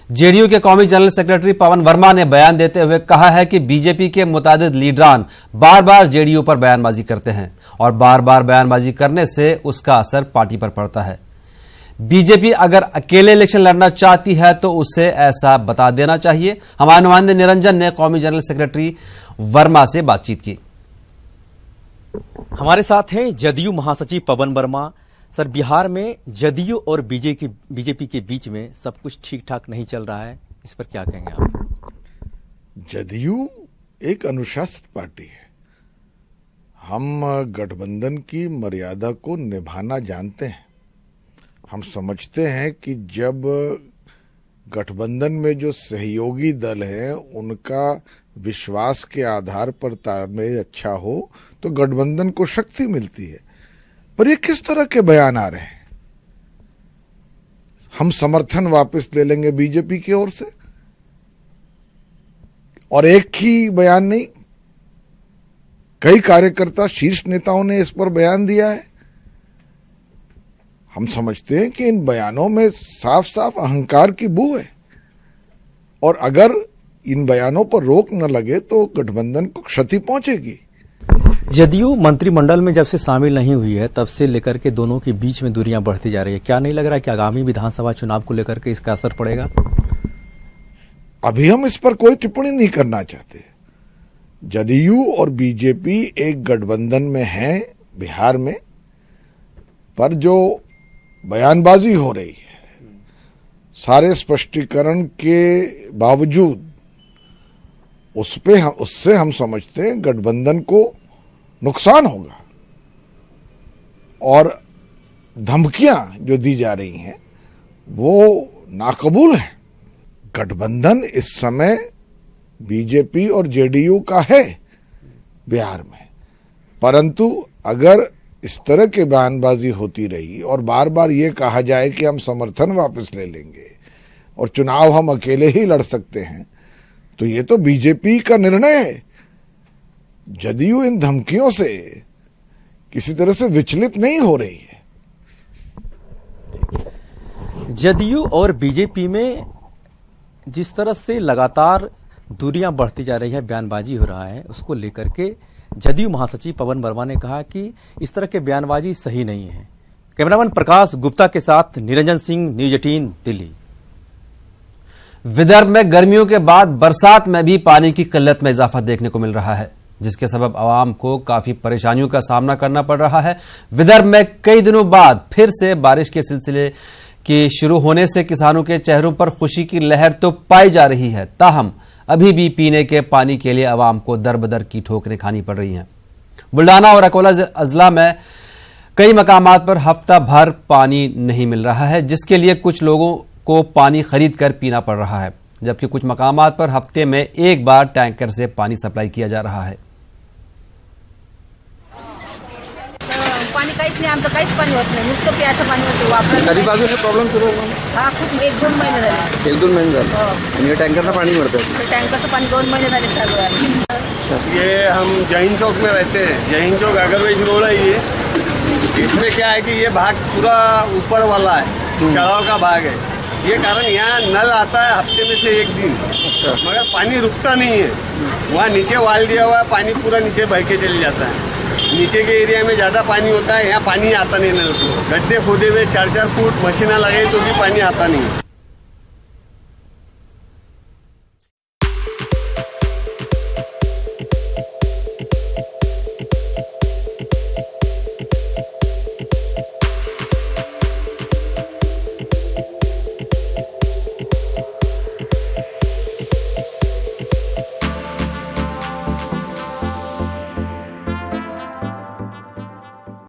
JDU के कौमी general secretary पवन वर्मा ने बयान देते हुए कहा है कि बीजेपी के मुतादिद लीडरान बार बार जेडीयू पर बयानबाजी करते हैं और बार बार बयानबाजी करने से उसका असर पार्टी पर पड़ता है। बीजेपी अगर अकेले इलेक्शन लड़ना चाहती है तो उसे ऐसा बता देना चाहिए। हमारे नुमाइंदे निरंजन ने कौमी जनरल सेक्रेटरी वर्मा से बातचीत की। हमारे साथ हैं जदयू महासचिव पवन वर्मा। सर, बिहार में जदयू और बीजेपी के बीच में सब कुछ ठीक ठाक नहीं चल रहा है, इस पर क्या कहेंगे आप? जदयू एक अनुशासित पार्टी है। हम गठबंधन की मर्यादा को निभाना जानते हैं। हम समझते हैं कि जब गठबंधन में जो सहयोगी दल हैं उनका विश्वास के आधार पर तालमेल अच्छा हो तो गठबंधन को शक्ति मिलती है। पर ये किस तरह के बयान आ रहे हैं? हम समर्थन वापस ले लेंगे बीजेपी की ओर से, और एक ही बयान नहीं, कई कार्यकर्ता शीर्ष नेताओं ने इस पर बयान दिया है। हम समझते हैं कि इन बयानों में साफ साफ अहंकार की बू है, और अगर इन बयानों पर रोक न लगे तो गठबंधन को क्षति पहुंचेगी। जदयू मंत्रिमंडल में जब से शामिल नहीं हुई है तब से लेकर के दोनों के बीच में दूरियां बढ़ती जा रही है। क्या नहीं लग रहा है कि आगामी विधानसभा चुनाव को लेकर के इसका असर पड़ेगा? अभी हम इस पर कोई टिप्पणी नहीं करना चाहते। जदयू और बीजेपी एक गठबंधन में हैं बिहार में, पर जो बयानबाजी हो रही है सारे स्पष्टीकरण के बावजूद उससे हम समझते हैं गठबंधन को नुकसान होगा, और धमकियां जो दी जा रही हैं वो नाकबूल है। गठबंधन इस समय बीजेपी और जेडीयू का है बिहार में, परंतु अगर इस तरह की बयानबाजी होती रही और बार बार ये कहा जाए कि हम समर्थन वापस ले लेंगे और चुनाव हम अकेले ही लड़ सकते हैं, तो ये तो बीजेपी का निर्णय है। जदयू इन धमकियों से किसी तरह से विचलित नहीं हो रही है। जदयू और बीजेपी में जिस तरह से लगातार दूरियां बढ़ती जा रही है, बयानबाजी हो रहा है, उसको लेकर के जदयू महासचिव पवन वर्मा ने कहा कि इस तरह के बयानबाजी सही नहीं है। कैमरामैन प्रकाश गुप्ता के साथ निरंजन सिंह, न्यूज 18 दिल्ली। विदर्भ में गर्मियों के बाद बरसात में भी पानी की किल्लत में इजाफा देखने को मिल रहा है, जिसके सबब आवाम को काफी परेशानियों का सामना करना पड़ रहा है। विदर्भ में कई दिनों बाद फिर से बारिश के सिलसिले के शुरू होने से किसानों के चेहरों पर खुशी की लहर तो पाई जा रही है, ताहम अभी भी पीने के पानी के लिए आवाम को दर-बदर की ठोकरें खानी पड़ रही हैं। बुल्डाना और अकोला अजला में कई मकामात पर हफ्ता भर पानी नहीं मिल रहा है, जिसके लिए कुछ लोगों को पानी खरीद कर पीना पड़ रहा है, जबकि कुछ मकामात पर हफ्ते में एक बार टैंकर से पानी सप्लाई किया जा रहा है। पाणी काहीच नाही, आमचं काहीच पाणी होत नाही, नुसतं प्यायचं पाणी होतं वापरायला। कधीपासून प्रॉब्लेम सुरू होतो? हा, खूप 1-2 महिने झाले। 1-2 महिने झाले आणि टँकरचं पाणी मिळतं? टँकरचं पाणी 2 महिने झाले चालू आहे। ये हम जैन चौक में रहते हैं, जैन चौक अगरवेज रोड है ये। इसमें क्या है कि ये भाग पूरा ऊपर वाला है, चढ़ाव का भाग है। ये कारण यहाँ नल आता है हफ्ते में से एक दिन, मगर पानी रुकता नहीं है। वहाँ नीचे वाल दिया हुआ है, पानी पूरा नीचे बह के चले जाता है। नीचे के एरिया में ज़्यादा पानी होता है, यहाँ पानी आता नहीं नल को। गड्ढे खोदे हुए 4-4 फुट मशीना लगाई तो भी पानी आता नहीं।